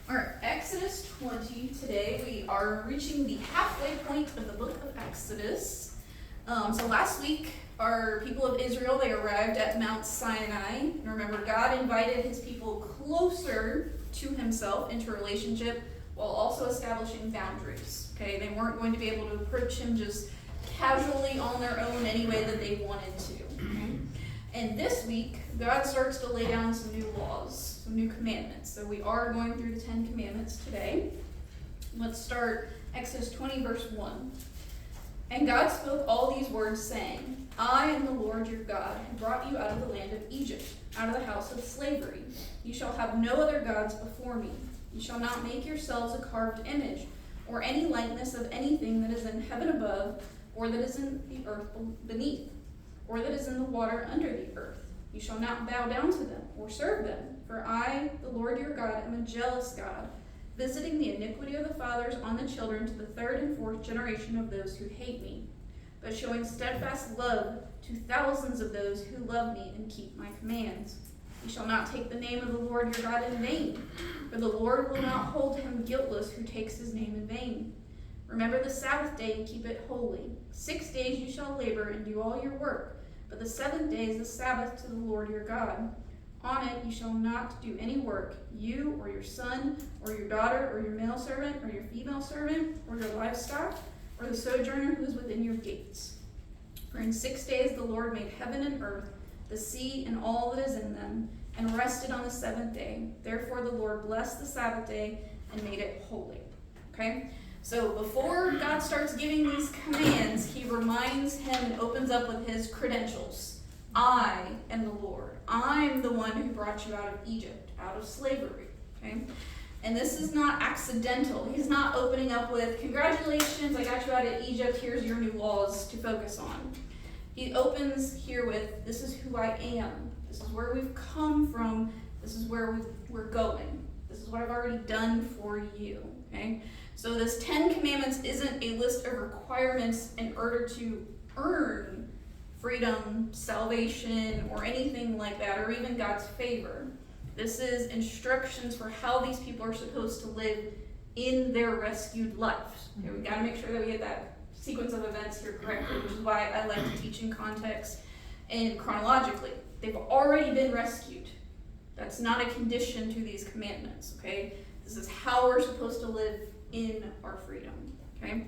All right, Exodus 20 today. We are reaching the halfway point of the book of Exodus. So last week, our people of Israel, they arrived at Mount Sinai. And remember, God invited his people closer to himself into relationship while also establishing boundaries. Okay, they weren't going to be able to approach him just casually on their own any way that they wanted to. And this week, God starts to lay down some new laws, some new commandments. So we are going through the 10 Commandments today. Let's start Exodus 20, verse 1. And God spoke all these words, saying, I am the Lord your God, who brought you out of the land of Egypt, out of the house of slavery. You shall have no other gods before me. You shall not make yourselves a carved image, or any likeness of anything that is in heaven above, or that is in the earth beneath, or that is in the water under the earth. You shall not bow down to them, or serve them. For I, the Lord your God, am a jealous God, visiting the iniquity of the fathers on the children to the third and fourth generation of those who hate me, but showing steadfast love to thousands of those who love me and keep my commands. You shall not take the name of the Lord your God in vain, for the Lord will not hold him guiltless who takes his name in vain. Remember the Sabbath day and keep it holy. 6 days you shall labor and do all your work, but the seventh day is the Sabbath to the Lord your God. On it you shall not do any work, you or your son or your daughter or your male servant or your female servant or your livestock or the sojourner who is within your gates. For in 6 days the Lord made heaven and earth, the sea and all that is in them, and rested on the seventh day. Therefore the Lord blessed the Sabbath day and made it holy. Okay? So before God starts giving these commands, he reminds him and opens up with his credentials. I am the Lord. I'm the one who brought you out of Egypt, out of slavery. Okay? And this is not accidental. He's not opening up with, congratulations, I got you out of Egypt, here's your new laws to focus on. He opens here with, this is who I am. This is where we've come from. This is where we're going. This is what I've already done for you. Okay? So this 10 Commandments isn't a list of requirements in order to earn freedom, salvation, or anything like that, or even God's favor. This is instructions for how these people are supposed to live in their rescued lives. Okay, we got to make sure that we get that sequence of events here correctly, which is why I like to teach in context and chronologically. They've already been rescued. That's not a condition to these commandments, okay? This is how we're supposed to live in our freedom, okay?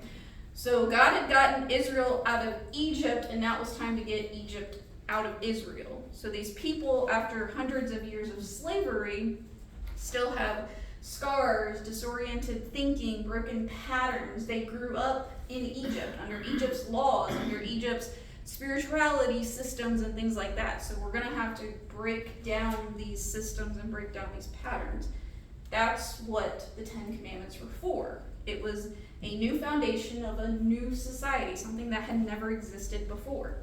So God had gotten Israel out of Egypt, and now it was time to get Egypt out of Israel. So these people, after hundreds of years of slavery, still have scars, disoriented thinking, broken patterns. They grew up in Egypt, under Egypt's laws, under Egypt's spirituality systems and things like that. So we're going to have to break down these systems and break down these patterns. That's what the 10 Commandments were for. It was a new foundation of a new society, something that had never existed before.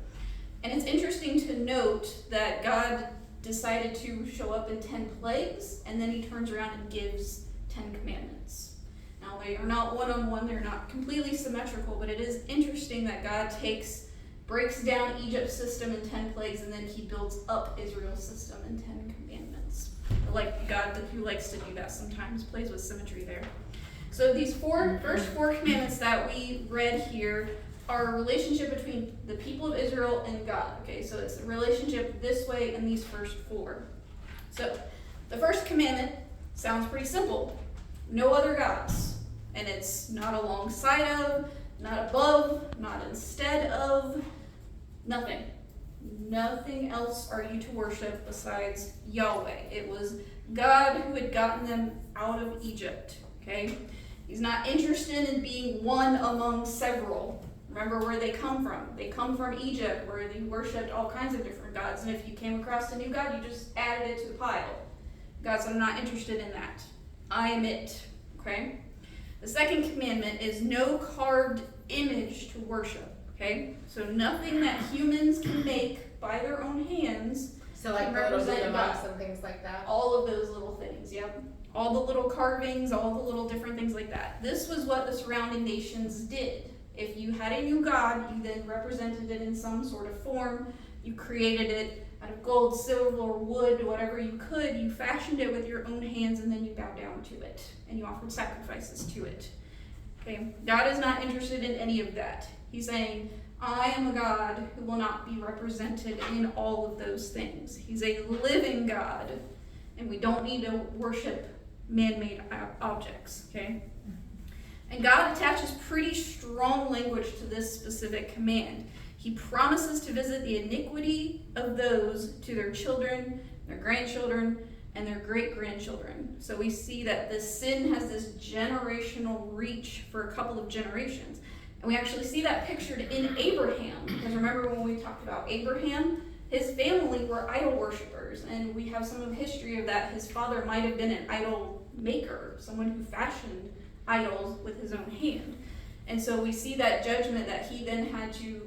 And it's interesting to note that God decided to show up in 10 plagues, and then he turns around and gives 10 commandments. Now, they are not one-on-one, they're not completely symmetrical, but it is interesting that God breaks down Egypt's system in 10 plagues, and then he builds up Israel's system in 10 commandments. Like God, who likes to do that sometimes, plays with symmetry there. So these first four commandments that we read here are a relationship between the people of Israel and God. Okay, so it's a relationship this way in these first four. So the first commandment sounds pretty simple. No other gods. And it's not alongside of, not above, not instead of, nothing. Nothing else are you to worship besides Yahweh. It was God who had gotten them out of Egypt. Okay? He's not interested in being one among several. Remember where they come from. They come from Egypt, where they worshipped all kinds of different gods. And if you came across a new god, you just added it to the pile. God said, I'm not interested in that. I am it. Okay? The second commandment is no carved image to worship. Okay? So nothing that humans can make by their own hands. So like represent monks and things like that. All of those little things, yep. All the little carvings, all the little different things like that. This was what the surrounding nations did. If you had a new god, you then represented it in some sort of form. You created it out of gold, silver, or wood, whatever you could. You fashioned it with your own hands, and then you bowed down to it, and you offered sacrifices to it. Okay, God is not interested in any of that. He's saying, I am a God who will not be represented in all of those things. He's a living God, and we don't need to worship man-made objects, okay? And God attaches pretty strong language to this specific command. He promises to visit the iniquity of those to their children, their grandchildren, and their great-grandchildren. So we see that this sin has this generational reach for a couple of generations. And we actually see that pictured in Abraham. Because remember when we talked about Abraham, his family were idol worshipers. And we have some of the history of that. His father might have been an idol maker, someone who fashioned idols with his own hand. And so we see that judgment that he then had to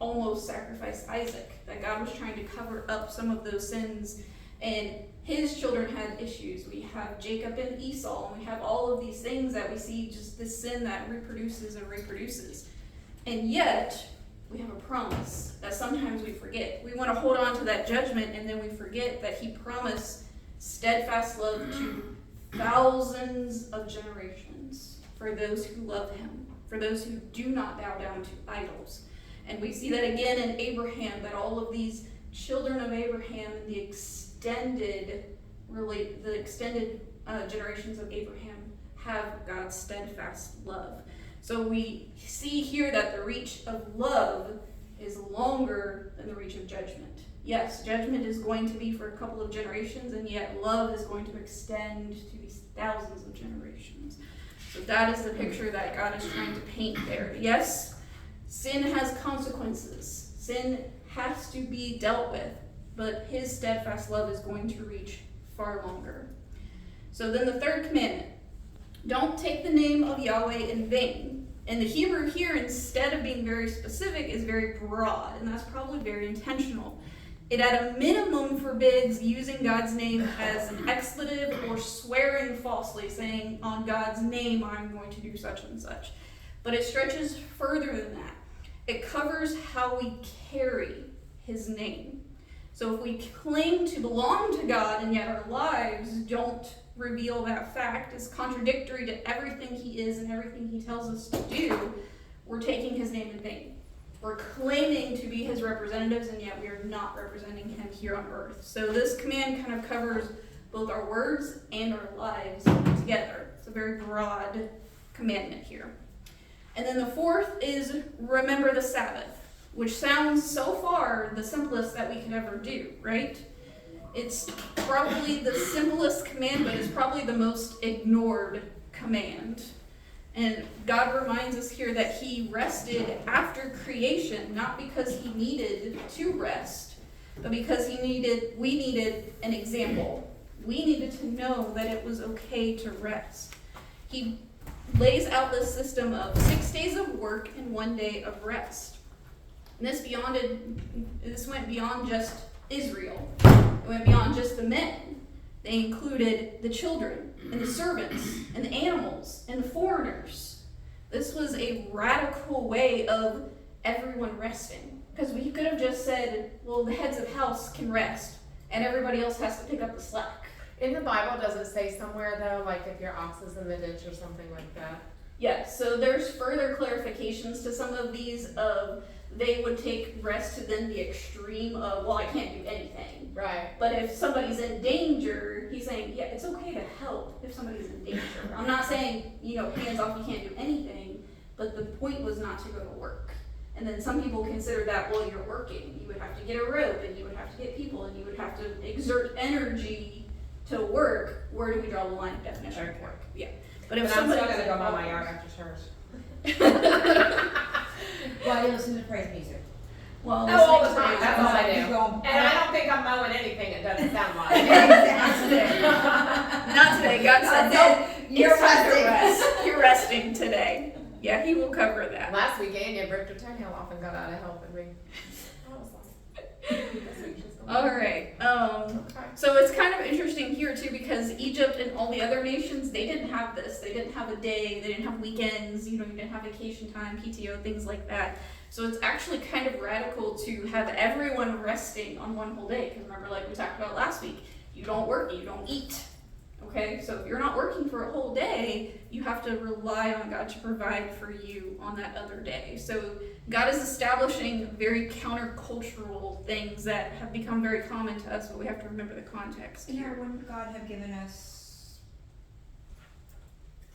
almost sacrifice Isaac, that God was trying to cover up some of those sins. And his children had issues. We have Jacob and Esau, and we have all of these things that we see, just this sin that reproduces and reproduces. And yet, we have a promise that sometimes we forget. We want to hold on to that judgment, and then we forget that he promised steadfast love to thousands of generations for those who love him, for those who do not bow down to idols. And we see that again in Abraham, that all of these children of Abraham and the extended generations of Abraham have God's steadfast love. So we see here that the reach of love is longer than the reach of judgment. Yes, judgment is going to be for a couple of generations, and yet love is going to extend to these thousands of generations. So that is the picture that God is trying to paint there. Yes, sin has consequences. Sin has to be dealt with, but his steadfast love is going to reach far longer. So then the third commandment, don't take the name of Yahweh in vain. And the Hebrew here, instead of being very specific, is very broad, and that's probably very intentional. It at a minimum forbids using God's name as an expletive or swearing falsely, saying, on God's name I'm going to do such and such. But it stretches further than that. It covers how we carry his name. So if we claim to belong to God and yet our lives don't reveal that fact, is contradictory to everything he is and everything he tells us to do, we're taking his name in vain. We're claiming to be his representatives, and yet we are not representing him here on earth. So this command kind of covers both our words and our lives together. It's a very broad commandment here. And then the fourth is remember the Sabbath, which sounds so far the simplest that we could ever do, right? It's probably the simplest command, but it's probably the most ignored command. And God reminds us here that he rested after creation, not because he needed to rest, but because we needed an example. We needed to know that it was okay to rest. He lays out this system of 6 days of work and 1 day of rest. And this went beyond just Israel. It went beyond just the men. They included the children and the servants and the animals and the foreigners. This was a radical way of everyone resting. Because we could have just said, well, the heads of house can rest and everybody else has to pick up the slack. In the Bible, does it say somewhere though, like if your ox is in the ditch or something like that? Yeah, so there's further clarifications to some of these of they would take rest to then the extreme of, well, I can't do anything. Right. But if somebody's in danger, he's saying, yeah, it's okay to help if somebody's in danger. I'm not saying, hands off, you can't do anything, but the point was not to go to work. And then some people consider that, well, you're working. You would have to get a rope, and you would have to get people, and you would have to exert energy to work. Where do we draw the line of definition of work? Yeah. But if I'm somebody's still gonna go mow my yard after church. While you listen to praise music. Well, all the listening to time. praise That's all I You do. go- And I don't think I'm mowing anything it doesn't sound like. Not today. Not today. God said, no, You're it's time to resting. rest. You're resting today. Yeah, he will cover that. Last week, Anya ripped her toenail off and got out of helping me. I was like, this week she's All right. Okay. So it's kind of interesting here too because Egypt and all the other nations, they didn't have this. They didn't have a day. They didn't have weekends. You didn't have vacation time, PTO, things like that. So it's actually kind of radical to have everyone resting on one whole day. Because remember, like we talked about last week, you don't work, you don't eat. Okay, so if you're not working for a whole day, you have to rely on God to provide for you on that other day. So God is establishing very countercultural things that have become very common to us, but we have to remember the context Yeah, here. wouldn't God have given us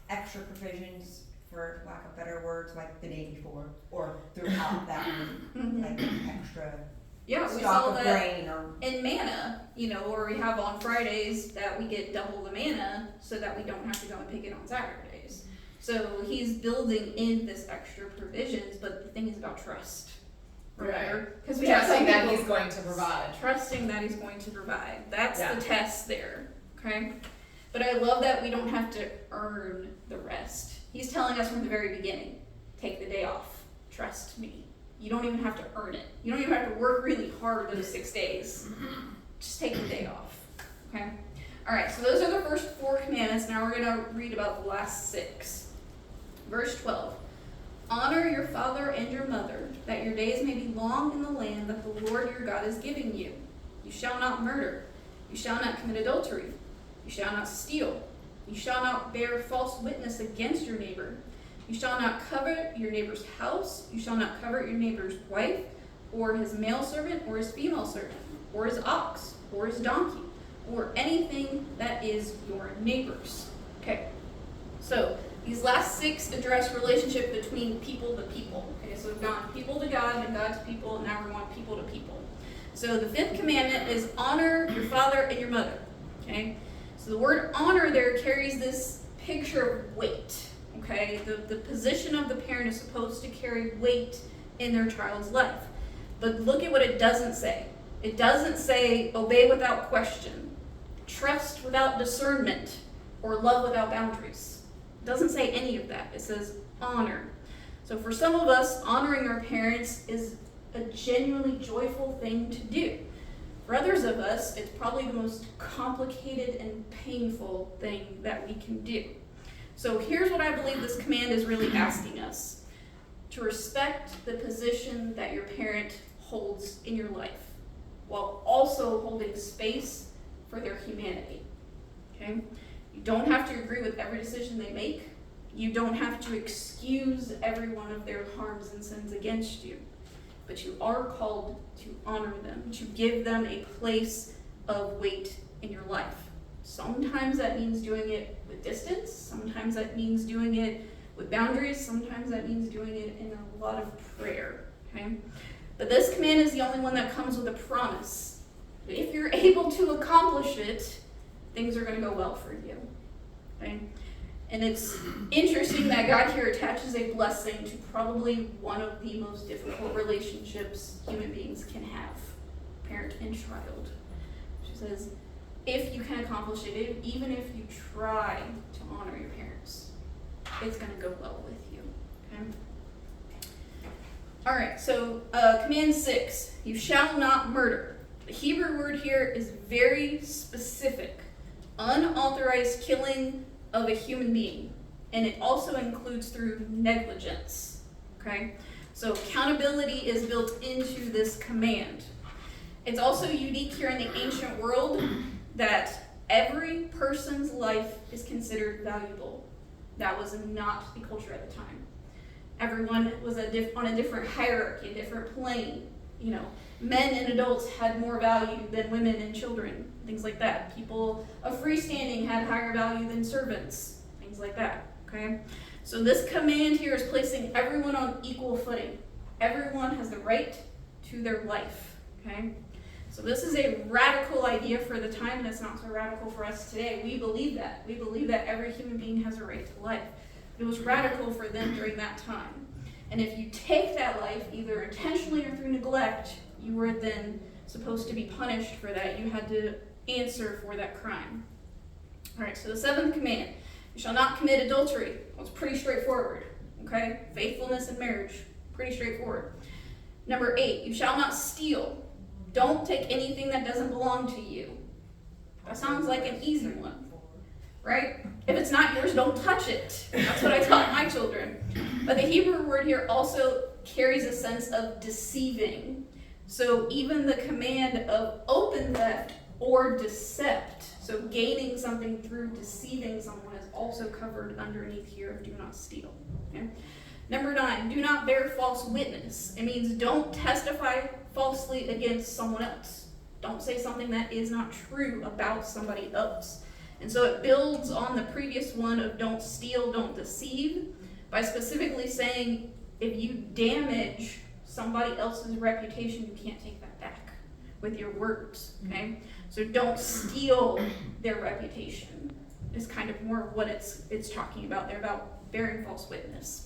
extra provisions, for lack of better words, like the day before, or throughout that week, Mhm. like extra Yeah, we stock saw of that grain or in manna, where we have on Fridays that we get double the manna so that we don't have to go and pick it on Saturdays. So he's building in this extra provisions, but the thing is about trust. Remember? Because we have some Trusting that people he's going to provide. trusting that he's going to provide. That's Yeah. the test there. Okay? But I love that we don't have to earn the rest. He's telling us from the very beginning, take the day off. Trust me. You don't even have to earn it. You don't even have to work really hard those 6 days. Just take the day off. Okay? Alright, so those are the first 4 commandments. Now we're going to read about the last 6. Verse 12. Honor your father and your mother, that your days may be long in the land that the Lord your God is giving you. You shall not murder. You shall not commit adultery. You shall not steal. You shall not bear false witness against your neighbor. You shall not covet your neighbor's house. You shall not covet your neighbor's wife, or his male servant, or his female servant, or his ox, or his donkey, or anything that is your neighbor's. Okay, so these last 6 address relationship between people to people. Okay, so we've gone people to God and God to people, and now we're going people to people. So the 5th commandment is honor your father and your mother. Okay, so the word honor there carries this picture of weight. Okay, the position of the parent is supposed to carry weight in their child's life. But look at what it doesn't say. It doesn't say obey without question, trust without discernment, or love without boundaries. It doesn't say any of that. It says honor. So for some of us, honoring our parents is a genuinely joyful thing to do. For others of us, it's probably the most complicated and painful thing that we can do. So here's what I believe this command is really asking us. To respect the position that your parent holds in your life, while also holding space for their humanity. Okay? You don't have to agree with every decision they make. You don't have to excuse every one of their harms and sins against you. But you are called to honor them, to give them a place of weight in your life. Sometimes that means doing it with distance. Sometimes that means doing it with boundaries. Sometimes that means doing it in a lot of prayer. Okay? But this command is the only one that comes with a promise. If you're able to accomplish it, things are going to go well for you. Okay? And it's interesting that God here attaches a blessing to probably one of the most difficult relationships human beings can have, parent and child. She says, if you can accomplish it, even if you try to honor your parents, it's going to go well with you. Okay? All right, so command 6, you shall not murder. The Hebrew word here is very specific. Unauthorized killing of a human being. And it also includes through negligence. Okay? So accountability is built into this command. It's also unique here in the ancient world that every person's life is considered valuable. That was not the culture at the time. Everyone was on a different hierarchy, a different plane. Men and adults had more value than women and children, things like that. People of freestanding had higher value than servants, things like that. Okay? So this command here is placing everyone on equal footing. Everyone has the right to their life. Okay? So this is a radical idea for the time, and it's not so radical for us today. We believe that. We believe that every human being has a right to life. It was radical for them during that time. And if you take that life, either intentionally or through neglect, you were then supposed to be punished for that. You had to answer for that crime. All right, so the 7th command, you shall not commit adultery. Well, it's pretty straightforward, okay? Faithfulness in marriage, pretty straightforward. Number 8, you shall not steal. Don't take anything that doesn't belong to you. That sounds like an easy one, right? If it's not yours, don't touch it. That's what I taught my children. But the Hebrew word here also carries a sense of deceiving. So even the command of open theft or decept, so gaining something through deceiving someone, is also covered underneath here of do not steal. Okay? Number 9, do not bear false witness. It means don't testify falsely against someone else. Don't say something that is not true about somebody else. And so it builds on the previous one of don't steal, don't deceive, by specifically saying if you damage somebody else's reputation, you can't take that back with your words, okay? So don't steal their reputation is kind of more what it's talking about there, about bearing false witness.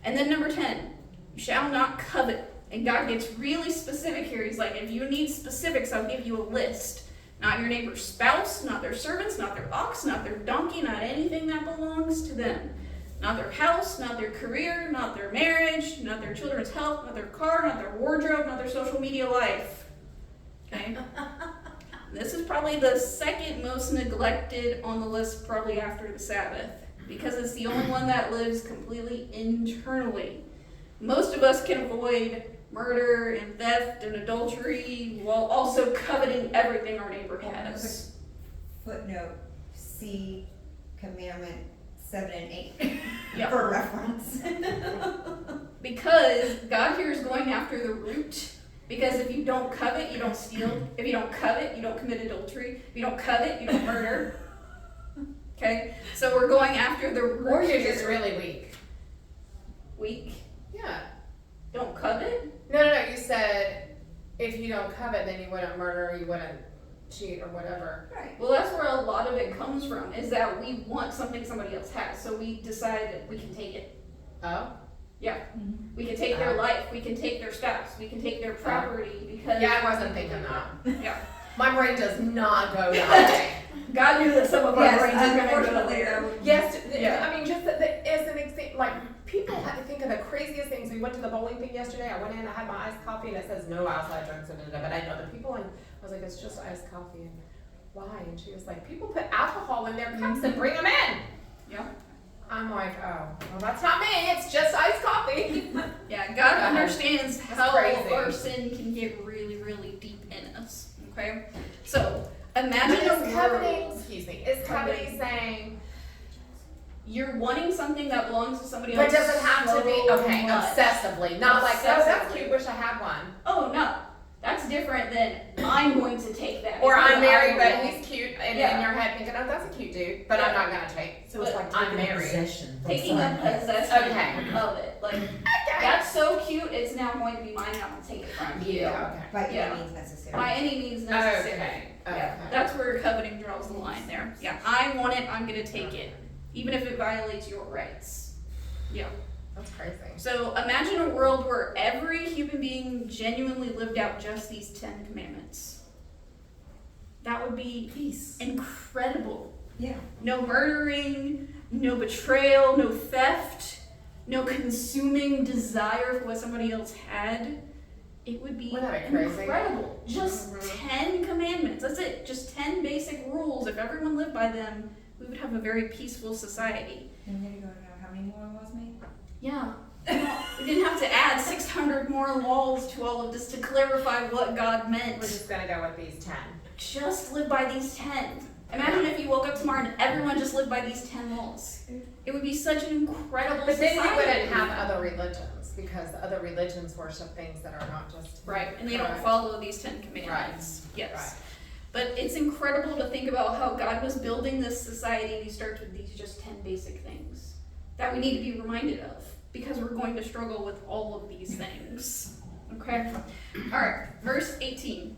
And then number 10, you shall not covet. And God gets really specific here. He's like, if you need specifics, I'll give you a list. Not your neighbor's spouse, not their servants, not their ox, not their donkey, not anything that belongs to them. Not their house, not their career, not their marriage, not their children's health, not their car, not their wardrobe, not their social media life. Okay? This is probably the second most neglected on the list, probably after the Sabbath, because it's the only one that lives completely internally. Most of us can avoid murder and theft and adultery while also coveting everything our neighbor has. Footnote C, commandment 7 and 8 Yep. for reference. Because God here is going after the root. Because if you don't covet, you don't steal. If you don't covet, you don't commit adultery. If you don't covet, you don't murder. Okay? So we're going after the root. Or you're here. just really weak. Weak. Yeah. Don't covet? No, you said if you don't covet, then you wouldn't murder, you wouldn't cheat or whatever. Right. Well, that's where a lot of it comes from, is that we want something somebody else has. So we decide that we can take it. Oh? Yeah. We can take their life. We can take their spouse. We can take their property because... Yeah, I wasn't thinking that. Yeah. My brain does not go that way. God knew that some of our Yes, brains are going to go unfortunately, there. though. Yes, Yeah. I mean, just as an example, like, people have to think of the craziest things. We went to the bowling thing yesterday. I went in, I had my iced coffee, and it says no outside drinks, but I know the people, and I was like, it's just iced coffee, and why? And she was like, people put alcohol in their cups and bring them in. Yeah. I'm like, oh, well, that's not me. It's just iced coffee. Yeah, God understands how crazy. our sin can get really, really deep in us. Okay? So, imagine But a is world... coveting, excuse me, is coveting saying, You're wanting something that belongs to somebody but else. does it have to be, so okay, much. obsessively, not like, oh, that's Obsessively. cute, wish I had one. Oh, no. That's different than I'm going to take that. Or because I'm married, I but will. he's cute, and Yeah. in your head thinking, oh, that's a cute dude, but I'm not gonna take. So it's But like I'm taking married. possession. from Taking a someone. possession Okay. of it. Like, Okay. that's so cute, it's now going to be mine, and I'm going to take it from you. Yeah, okay. By Yeah. any means necessary. By any means necessary. Okay. Yeah, Okay. that's where coveting draws the line there. Yeah, I want it, I'm gonna take it, even if it violates your rights. Yeah. That's crazy. So imagine a world where every human being genuinely lived out just these 10 commandments. That would be Peace. incredible. Yeah. No murdering, no betrayal, no theft, no consuming desire for what somebody else had. It would be Wouldn't that be crazy? incredible. Just Mhm. 10 commandments. That's it. Just 10 basic rules. If everyone lived by them, we would have a very peaceful society. And then you go to know how many more laws made? Yeah. We didn't have to add 600 more laws to all of this to clarify what God meant. We're just gonna go with these 10. Just live by these 10. Imagine if you woke up tomorrow and everyone just lived by these 10 laws. It would be such an incredible But then society. we wouldn't have other religions, because the other religions worship things that are not just. Right, and they don't Right. follow these 10 commandments. Yes. But it's incredible to think about how God was building this society, and he starts with these just 10 basic things that we need to be reminded of, because we're going to struggle with all of these things. Okay? Alright, verse 18.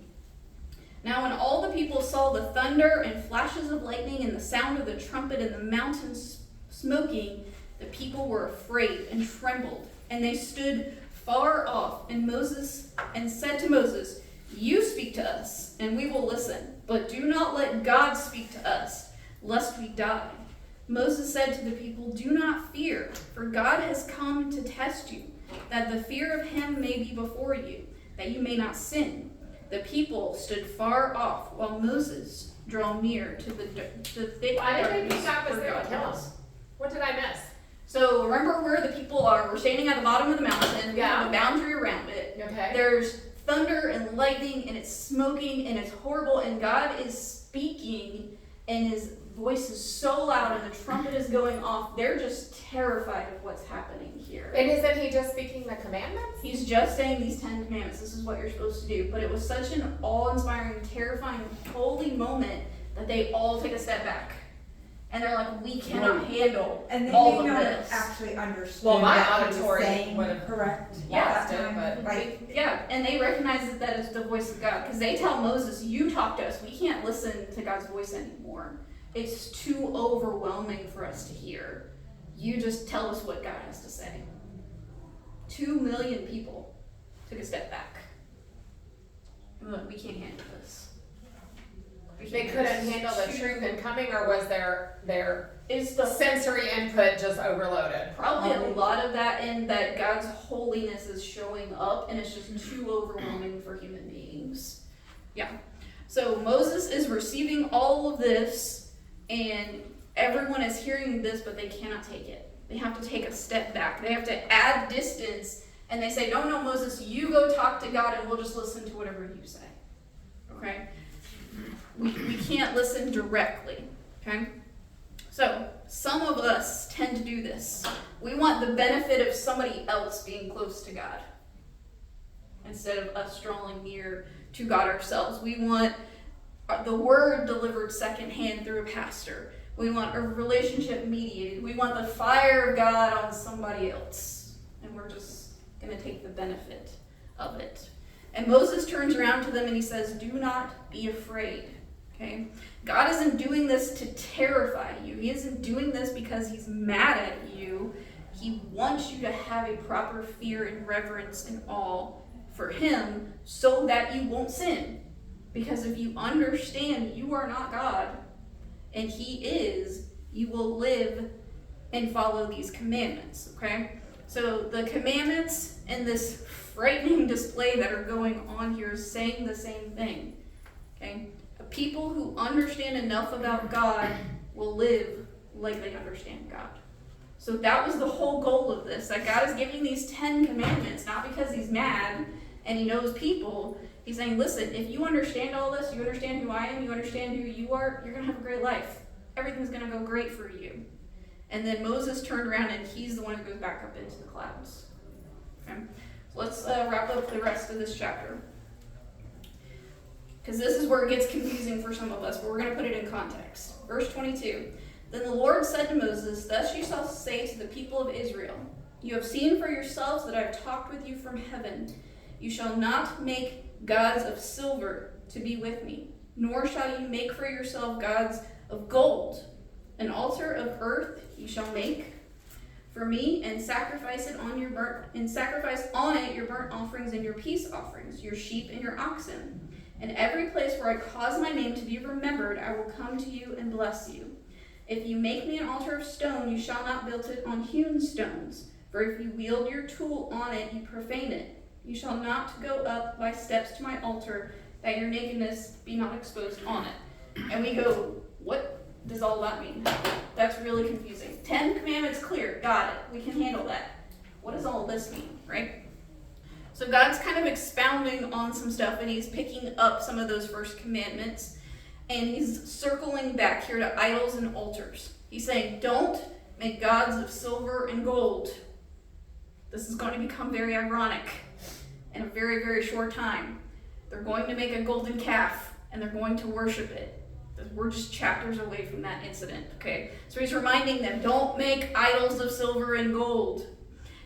Now when all the people saw the thunder and flashes of lightning and the sound of the trumpet and the mountains smoking, the people were afraid and trembled, and they stood far off, and said to Moses, "You speak to us, and we will listen, but do not let God speak to us, lest we die." Moses said to the people, "Do not fear, for God has come to test you, that the fear of him may be before you, that you may not sin. The people stood far off while Moses drew near to the thick Why did they darkness think God was where there to God kill was. us? What did I miss? So remember where the people are. We're standing at the bottom of the mountain. We have a boundary around it. Okay. There's thunder and lightning, and it's smoking, and it's horrible, and God is speaking, and his voice is so loud, and the trumpet is going off. They're just terrified of what's happening here. And isn't he just speaking the commandments? He's just saying these 10 commandments. This is what you're supposed to do. But it was such an awe-inspiring, terrifying, holy moment that they all take a step back. And they're like, we cannot handle And they all may of not this. have actually understood Well, my what he was auditory saying would have correct Yeah. at that time, but like, Yeah, and they recognize that it's the voice of God. Because they tell Moses, you talk to us. We can't listen to God's voice anymore. It's too overwhelming for us to hear. You just tell us what God has to say. 2 million people took a step back. Look, we can't handle this. They couldn't handle the truth incoming, or was their Is the sensory input just overloaded? probably a lot of that in that God's holiness is showing up and it's just too overwhelming for human beings. Yeah. So Moses is receiving all of this and everyone is hearing this, but they cannot take it. They have to take a step back. They have to add distance and they say, no, Moses, you go talk to God and we'll just listen to whatever you say. Okay? We can't listen directly. Okay? So, some of us tend to do this. We want the benefit of somebody else being close to God instead of us drawing near to God ourselves. We want the word delivered secondhand through a pastor. We want a relationship mediated. We want the fire of God on somebody else. And we're just going to take the benefit of it. And Moses turns around to them and he says, do not be afraid. Okay? God isn't doing this to terrify you. He isn't doing this because he's mad at you. He wants you to have a proper fear and reverence and awe for him so that you won't sin. Because if you understand you are not God and he is, you will live and follow these commandments. Okay? So the commandments and this frightening display that are going on here is saying the same thing. Okay? People who understand enough about God will live like they understand God. So that was the whole goal of this, that God is giving these 10 commandments, not because he's mad and he knows people. He's saying, listen, if you understand all this, you understand who I am, you understand who you are, you're going to have a great life. Everything's going to go great for you. And then Moses turned around and he's the one who goes back up into the clouds. Okay? So let's wrap up the rest of this chapter. Because this is where it gets confusing for some of us, but we're going to put it in context. Verse 22. Then the Lord said to Moses, thus you shall say to the people of Israel, you have seen for yourselves that I have talked with you from heaven. You shall not make gods of silver to be with me, nor shall you make for yourself gods of gold. An altar of earth you shall make for me, and sacrifice on it your burnt offerings and your peace offerings, your sheep and your oxen. And every place where I cause my name to be remembered, I will come to you and bless you. If you make me an altar of stone, you shall not build it on hewn stones. For if you wield your tool on it, you profane it. You shall not go up by steps to my altar, that your nakedness be not exposed on it. And we go, what does all that mean? That's really confusing. 10 commandments clear, got it. We can handle that. What does all this mean, right? So God's kind of expounding on some stuff, and he's picking up some of those first commandments, and he's circling back here to idols and altars. He's saying, don't make gods of silver and gold. This is going to become very ironic in a very, very short time. They're going to make a golden calf, and they're going to worship it. We're just chapters away from that incident, okay? So he's reminding them, don't make idols of silver and gold.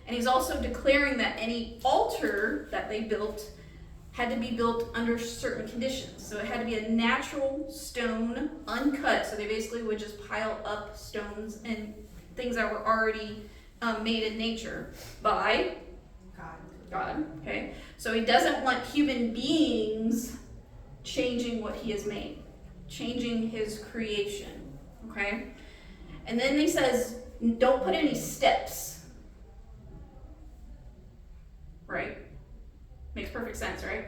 And he's also declaring that any altar that they built had to be built under certain conditions. So it had to be a natural stone, uncut. So they basically would just pile up stones and things that were already made in nature by God. Okay? So he doesn't want human beings changing what he has made, changing his creation. Okay? And then he says, don't put any steps. Right? Makes perfect sense, right?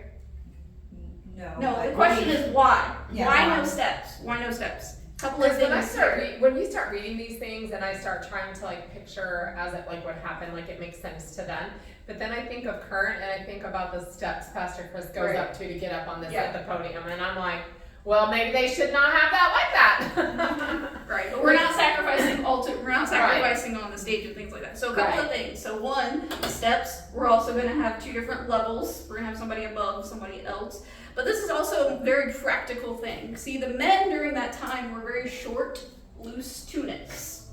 No, the but question is why? Yeah, Why why? no steps? Why no steps? Couple of Because things. when you start reading these things and I start trying to like picture as it like what happened, like it makes sense to them. But then I think of current and I think about the steps Pastor Chris goes Right. up to get up on this Yeah. at the podium, and I'm like, well, maybe they should not have that like that. Right, but we're not sacrificing we're not sacrificing on the stage and things like that. So a couple of things. So one, the steps, we're also gonna have 2 different levels. We're gonna have somebody above, somebody else. But this is also a very practical thing. See, the men during that time were very short, loose tunics.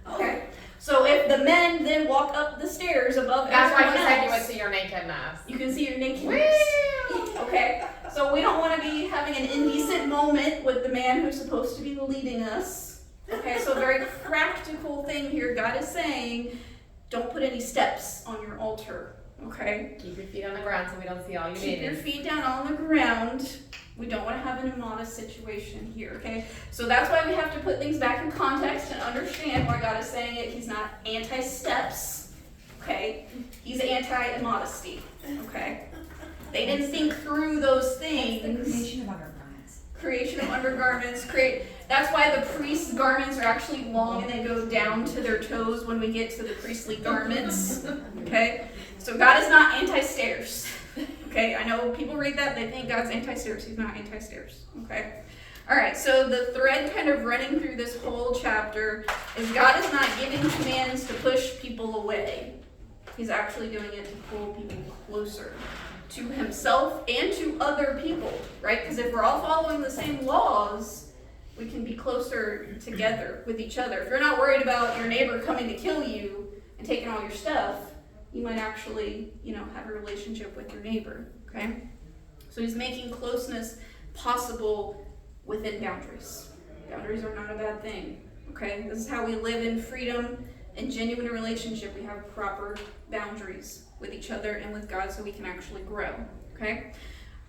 Okay. So if the men then walk up the stairs above That's why everyone he said you would else, see your nakedness. you can see your nakedness. Okay, so we don't want to be having an indecent moment with the man who's supposed to be leading us. Okay, so a very practical thing here. God is saying, don't put any steps on your altar. Okay? Keep your feet on the ground so we don't see all your Keep your nakedness. feet down on the ground. We don't want to have an immodest situation here, okay? So that's why we have to put things back in context and understand why God is saying it. He's not anti-steps, okay? He's anti-immodesty, okay? They didn't think through those things. It's the creation of undergarments. Creation of undergarments. That's why the priest's garments are actually long and they go down to their toes when we get to the priestly garments, okay? So God is not anti-stairs. Okay, I know people read that, they think God's anti-stairs. He's not anti-stairs, okay? All right, so the thread kind of running through this whole chapter is God is not giving commands to push people away. He's actually doing it to pull people closer to himself and to other people, right? Because if we're all following the same laws, we can be closer together with each other. If you're not worried about your neighbor coming to kill you and taking all your stuff, you might actually, have a relationship with your neighbor, okay? So he's making closeness possible within boundaries. Boundaries are not a bad thing, okay? This is how we live in freedom and genuine relationship. We have proper boundaries with each other and with God so we can actually grow, okay?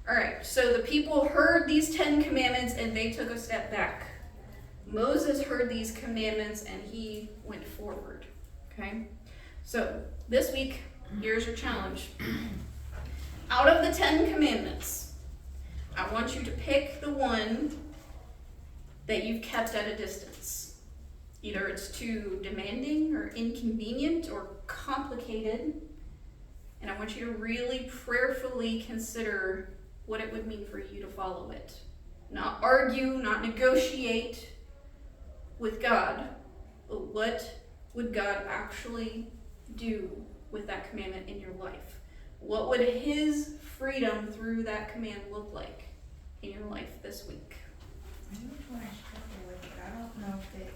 All right, so the people heard these 10 commandments and they took a step back. Moses heard these commandments and he went forward, okay? So this week, here's your challenge. Out of the 10 commandments, I want you to pick the one that you've kept at a distance. Either it's too demanding or inconvenient or complicated. And I want you to really prayerfully consider what it would mean for you to follow it. Not argue, not negotiate with God, but what would God actually do with that commandment in your life? What would his freedom through that command look like in your life this week? I know what I struggle with, but I don't know if it